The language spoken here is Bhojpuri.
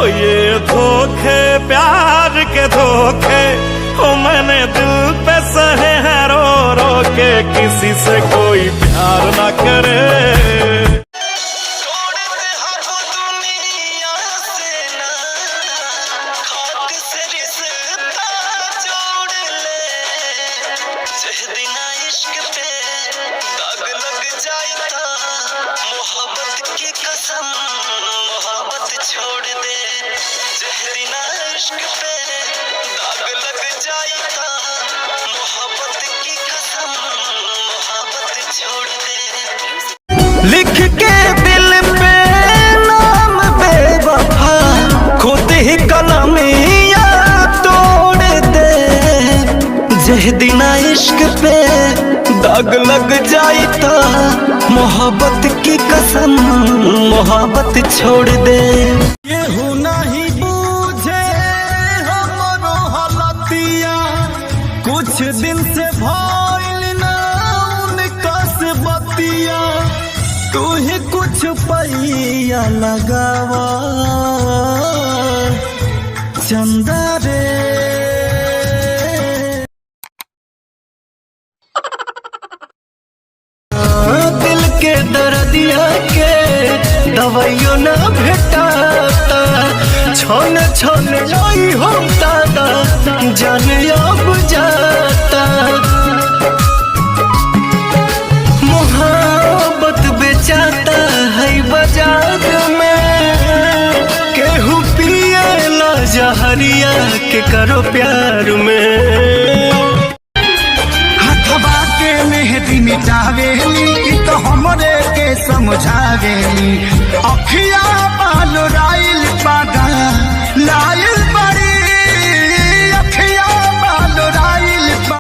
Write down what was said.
ये धोखे प्यार के धोखे ओ मैंने दिल पे सहे हैं रो रो के, किसी से कोई प्यार ना करे। छोड़ दे जहरी ना इश्क पे दाग लग जाए ता मोहब्बत की कसम मोहब्बत छोड़ दे। लिख के दिल पे नाम बेवफा खुद ही कलमिया तोड़ दे, जहरी ना इश्क पे दाग लग जाए ता मोहब्बत की कसम मोहब्बत छोड़ दे। ये नहीं बूझे हमरो हलतिया, कुछ दिन से भइल ना उनका से बतिया, तू ही कुछ पैया लगावा चंदा रे। के दर्दिया के दवाइयों न भेटाता, छोन छोन लाई होता जान अब जाता। मोहब्बत बेचाता है बाजार में, केहू पिए ला जहरिया के करो प्यार में। हथवा के मेहदी मिटावेली तो हमरे के समझावेली,